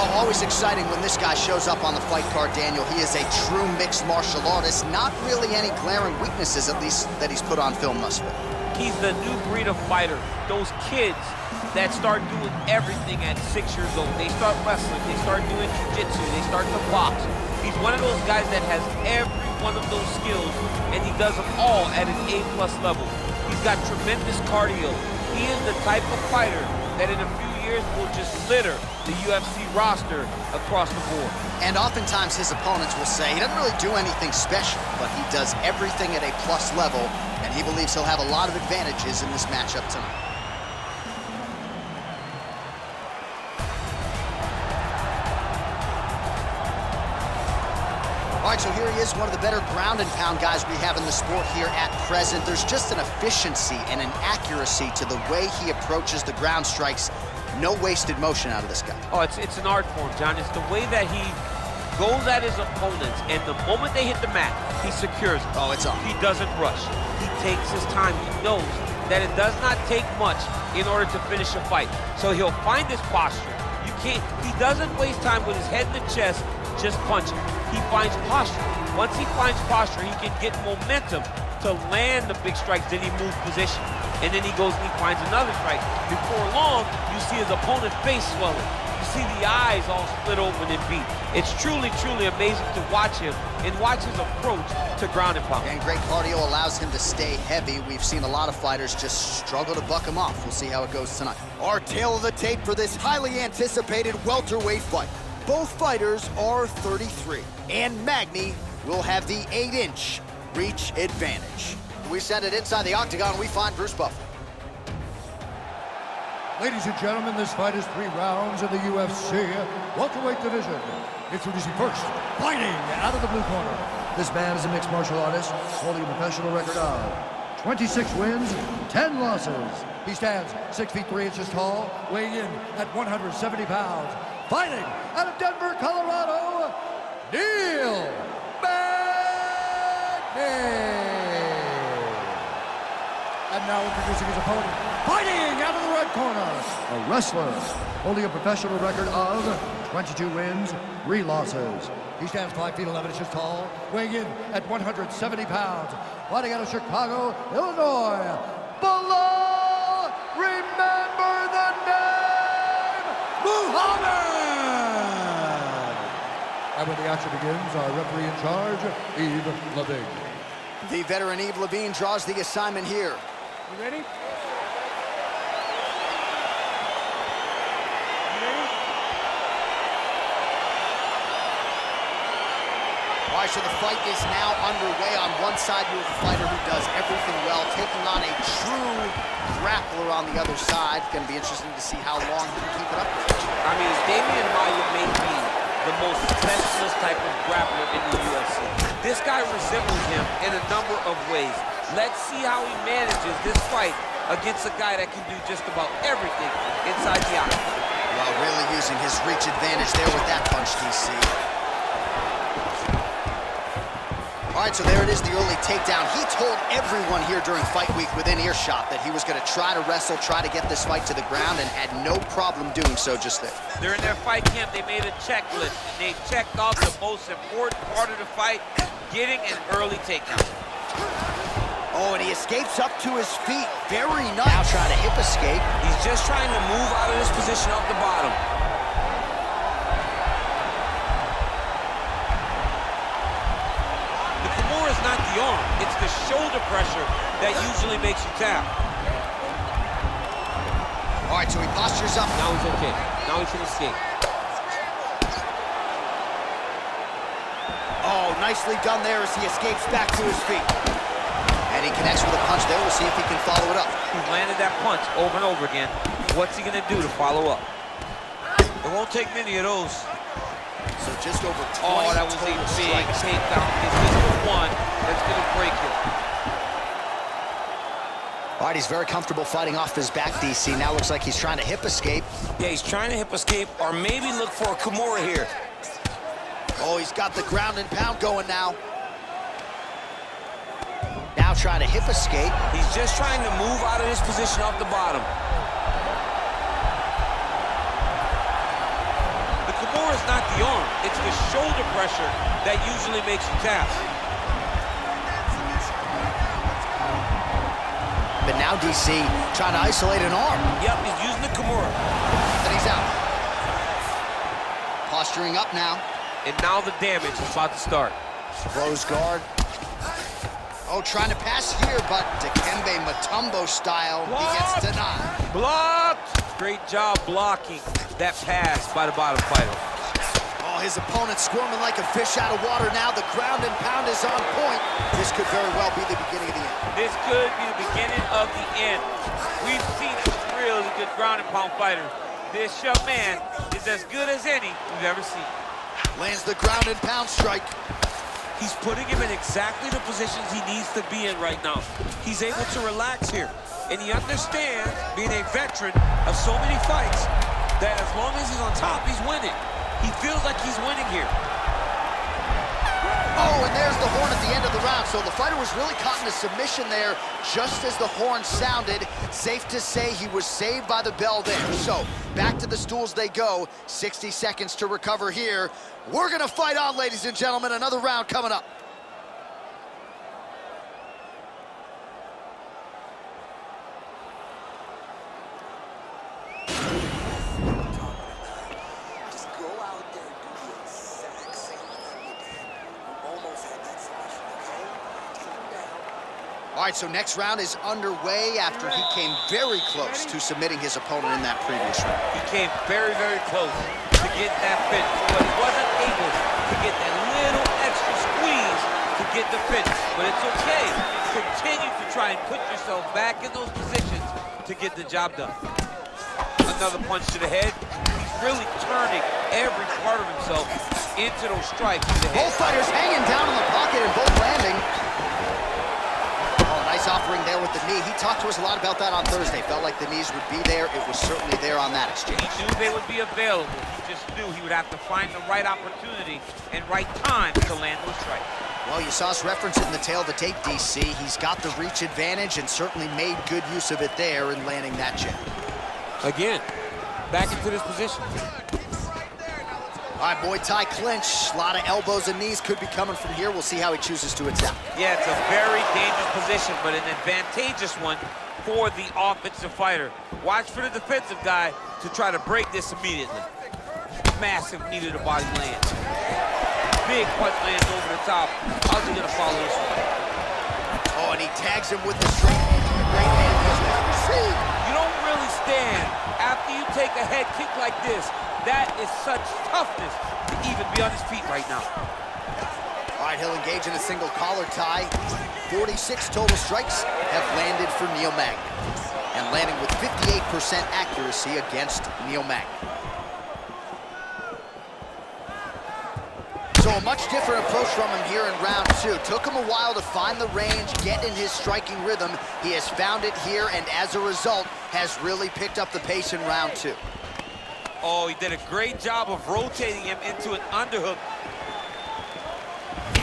Well, always exciting when this guy shows up on the fight card, Daniel. He is a true mixed martial artist. Not really any glaring weaknesses, at least, that he's put on film thus far. He's the new breed of fighter. Those kids that start doing everything at 6 years old. They start wrestling, they start doing jiu-jitsu, they start to box. He's one of those guys that has every one of those skills, and he does them all at an A+ level. He's got tremendous cardio. He is the type of fighter that in a few years will just litter the UFC roster across the board. And oftentimes his opponents will say he doesn't really do anything special, but he does everything at a plus level, and he believes he'll have a lot of advantages in this matchup tonight. All right, so here he is, one of the better ground and pound guys we have in the sport here at present. There's just an efficiency and an accuracy to the way he approaches the ground strikes. No wasted motion out of this guy. Oh, it's an art form, John. It's the way that he goes at his opponents, and the moment they hit the mat, he secures it. Oh, it's on. He doesn't rush. He takes his time. He knows that it does not take much in order to finish a fight. So he'll find his posture. He doesn't waste time with his head in the chest just punching. He finds posture. Once he finds posture, he can get momentum to land the big strikes, then he moves position. And then he goes and he finds another strike. Before long, you see his opponent's face swelling. You see the eyes all split open and beat. It's truly, truly amazing to watch him and watch his approach to ground and pound. And great cardio allows him to stay heavy. We've seen a lot of fighters just struggle to buck him off. We'll see how it goes tonight. Our tail of the tape for this highly anticipated welterweight fight. Both fighters are 33, and Magny will have the 8-inch reach advantage. We send it inside the octagon, we find Bruce Buffer. Ladies and gentlemen, this fight is 3 rounds in the UFC welterweight division. Introducing first, fighting out of the blue corner. This man is a mixed martial artist, holding a professional record of 26 wins, 10 losses. He stands 6 feet 3 inches tall, weighing in at 170 pounds. Fighting out of Denver, Colorado, Neil Magny. And now introducing his opponent, fighting out of the red corner, a wrestler holding a professional record of 22 wins, 3 losses. He stands 5 feet 11 inches tall, weighing in at 170 pounds. Fighting out of Chicago, Illinois, Bilal, remember the name, Muhammad! And when the action begins, our referee in charge, Yves Levine. The veteran Yves Levine draws the assignment here. You ready? All right, so the fight is now underway. On one side, you have a fighter who does everything well, taking on a true grappler on the other side. Going to be interesting to see how long he can keep it up. I mean, Damian Maia may be the most specialist type of grappler in the UFC. This guy resembles him in a number of ways. Let's see how he manages this fight against a guy that can do just about everything inside the octagon. Well, really using his reach advantage there with that punch, DC. All right, so there it is, the early takedown. He told everyone here during fight week within earshot that he was going to try to wrestle, try to get this fight to the ground, and had no problem doing so just there. During their fight camp, they made a checklist. They checked off the most important part of the fight, getting an early takedown. Oh, and he escapes up to his feet. Very nice. Now trying to hip escape. He's just trying to move out of this position off the bottom. It's not the arm, it's the shoulder pressure that usually makes you tap. All right, so he postures up. Now he's okay. Now he can escape. Oh, nicely done there as he escapes back to his feet. And he connects with a punch there. We'll see if he can follow it up. He's landed that punch over and over again. What's he gonna do to follow up? It won't take many of those. So just over 20 Oh, that was a big takedown. Is this the one that's going to break him? All right, he's very comfortable fighting off his back, DC. Now looks like he's trying to hip escape. Yeah, he's trying to hip escape or maybe look for a Kimura here. Oh, he's got the ground and pound going now. Now trying to hip escape. He's just trying to move out of this position off the bottom. The score is not the arm. It's the shoulder pressure that usually makes you tap. But now DC trying to isolate an arm. Yep, he's using the Kimura. And he's out. Posturing up now. And now the damage is about to start. Close guard. Oh, trying to pass here, but Dikembe Mutombo style, he gets denied. Blocked! Great job blocking that pass by the bottom fighter. Oh, his opponent squirming like a fish out of water now. The ground and pound is on point. This could very well be the beginning of the end. This could be the beginning of the end. We've seen some really good ground and pound fighters. This young man is as good as any we've ever seen. Lands the ground and pound strike. He's putting him in exactly the positions he needs to be in right now. He's able to relax here. And he understands, being a veteran of so many fights, that as long as he's on top, he's winning. He feels like he's winning here. Oh, and there's the horn at the end of the round. So the fighter was really caught in a submission there just as the horn sounded. Safe to say he was saved by the bell there. So back to the stools they go. 60 seconds to recover here. We're gonna fight on, ladies and gentlemen. Another round coming up. All right, so next round is underway after he came very close to submitting his opponent in that previous round. He came very, very close to get that finish, but he wasn't able to get that little extra squeeze to get the finish. But it's okay. Continue to try and put yourself back in those positions to get the job done. Another punch to the head. He's really turning every part of himself into those strikes to the head. Both fighters hanging down in the pocket and both landing. Nice offering there with the knee. He talked to us a lot about that on Thursday. Felt like the knees would be there. It was certainly there on that exchange. He knew they would be available. He just knew he would have to find the right opportunity and right time to land those strikes. Well, you saw us reference it in the tail of the tape, DC. He's got the reach advantage and certainly made good use of it there in landing that jab. Again, back into this position. All right, Muay Thai clinch. A lot of elbows and knees could be coming from here. We'll see how he chooses to attack. Yeah, it's a very dangerous position, but an advantageous one for the offensive fighter. Watch for the defensive guy to try to break this immediately. Massive knee to the body lands. Big punch lands over the top. How's he gonna follow this one? Oh, and he tags him with the straight hand he's never seen. You don't really stand after you take a head kick like this. That is such toughness to even be on his feet right now. All right, he'll engage in a single collar tie. 46 total strikes have landed for Neil Magny. And landing with 58% accuracy against Neil Magny. So a much different approach from him here in round two. Took him a while to find the range, get in his striking rhythm. He has found it here, and as a result, has really picked up the pace in round two. Oh, he did a great job of rotating him into an underhook.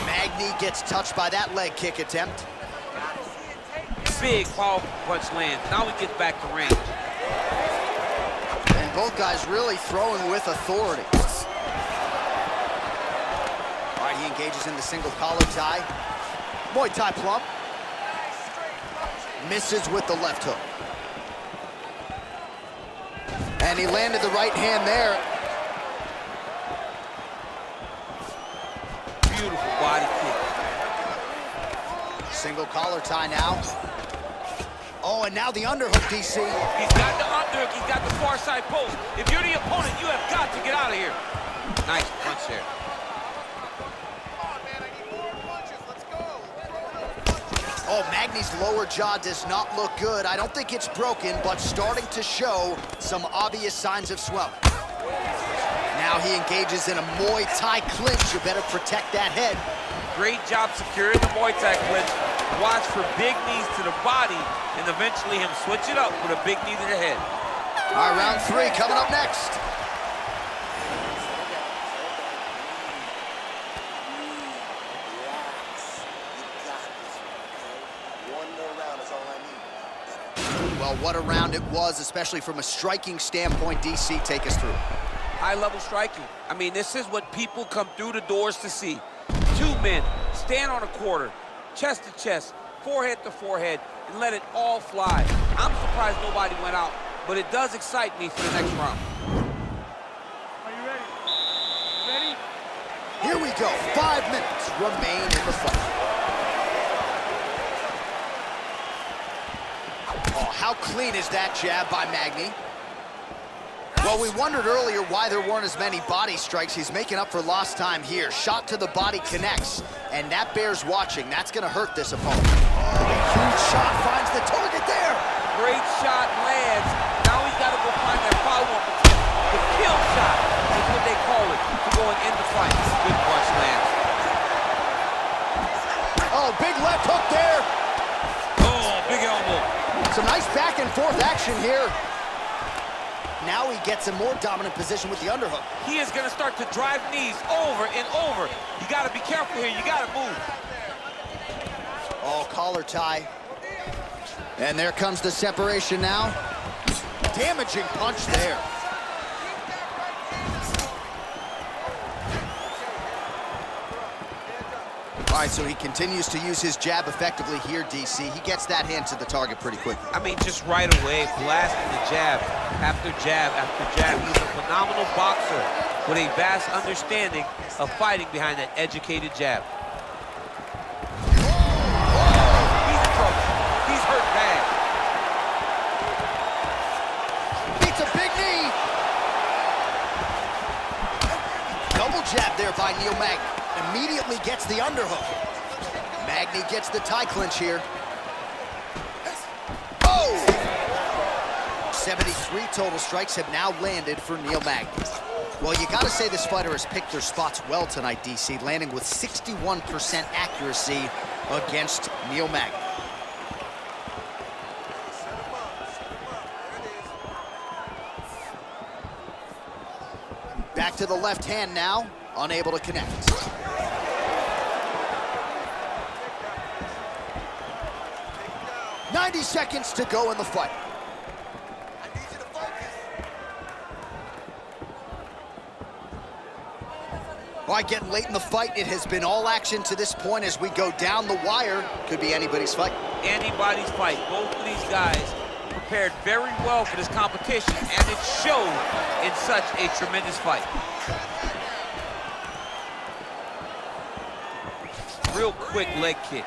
Magny gets touched by that leg kick attempt. Big powerful punch lands. Now he gets back to range. And both guys really throwing with authority. All right, he engages in the single collar tie. Muay Thai plump. Misses with the left hook. And he landed the right hand there. Beautiful body kick. Single collar tie now. Oh, and now the underhook, DC. He's got the underhook, he's got the far side post. If you're the opponent, you have got to get out of here. Nice punch there. Oh, Magny's lower jaw does not look good. I don't think it's broken, but starting to show some obvious signs of swelling. Now he engages in a Muay Thai clinch. You better protect that head. Great job securing the Muay Thai clinch. Watch for big knees to the body, and eventually him switch it up with a big knee to the head. All right, round three coming up next. Well, what a round it was, especially from a striking standpoint. DC, take us through. High-level striking. I mean, this is what people come through the doors to see. Two men stand on a quarter, chest to chest, forehead to forehead, and let it all fly. I'm surprised nobody went out, but it does excite me for the next round. Are you ready? Ready? Here we go. 5 minutes remain in the fight. Oh, how clean is that jab by Magny? Well, we wondered earlier why there weren't as many body strikes. He's making up for lost time here. Shot to the body connects, and that bears watching. That's going to hurt this opponent. Huge shot finds the target there. Great shot lands. Now he's got to go find that follow-up attempt. The kill shot is what they call it to go and end the fight. Good punch lands. Oh, big left hook there. Oh, big elbow. Some nice back and forth action here. Now he gets a more dominant position with the underhook. He is going to start to drive knees over and over. You got to be careful here. You got to move. Oh, collar tie. And there comes the separation now. Damaging punch there. All right, so he continues to use his jab effectively here, DC. He gets that hand to the target pretty quickly. I mean, just right away, blasting the jab after jab after jab. He's a phenomenal boxer with a vast understanding of fighting behind that educated jab. He's in trouble. He's hurt bad. Beats a big knee. Double jab there by Neil Magny. Immediately gets the underhook. Magny gets the tie clinch here. Oh! 73 total strikes have now landed for Neil Magny. Well, you gotta say this fighter has picked their spots well tonight, DC, landing with 61% accuracy against Neil Magny. Back to the left hand now, unable to connect. "90 seconds to go in the fight. All right, getting late in the fight. It has been all action to this point as we go down the wire. Could be anybody's fight. Anybody's fight. Both of these guys prepared very well for this competition, and it showed in such a tremendous fight. Real quick leg kick.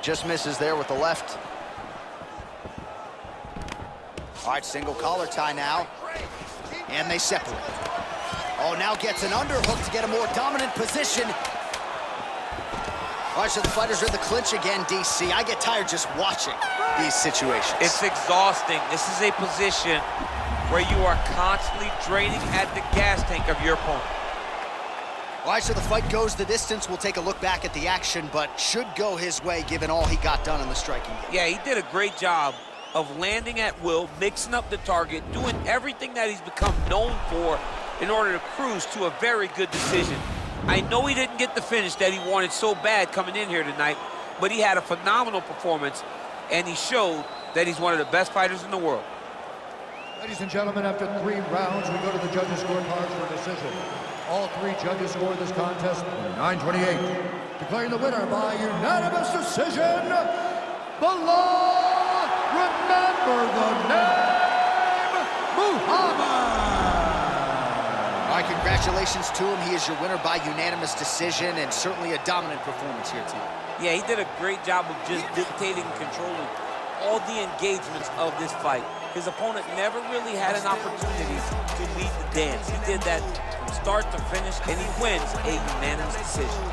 Just misses there with the left. All right, single collar tie now. And they separate. Oh, now gets an underhook to get a more dominant position. All right, so the fighters are in the clinch again, DC. I get tired just watching these situations. It's exhausting. This is a position where you are constantly draining at the gas tank of your opponent. All right, so the fight goes the distance. We'll take a look back at the action, but should go his way given all he got done in the striking game. Yeah, he did a great job of landing at will, mixing up the target, doing everything that he's become known for in order to cruise to a very good decision. I know he didn't get the finish that he wanted so bad coming in here tonight, but he had a phenomenal performance, and he showed that he's one of the best fighters in the world. Ladies and gentlemen, after 3 rounds, we go to the judges' scorecards for decision. All 3 judges scored this contest 9-28. Declaring the winner by unanimous decision, the law, remember the name, Muhammad! All right, congratulations to him. He is your winner by unanimous decision, and certainly a dominant performance here tonight. Yeah, he did a great job of just dictating and controlling all the engagements of this fight. His opponent never really had an opportunity to lead the dance. He did that from start to finish, and he wins a unanimous decision.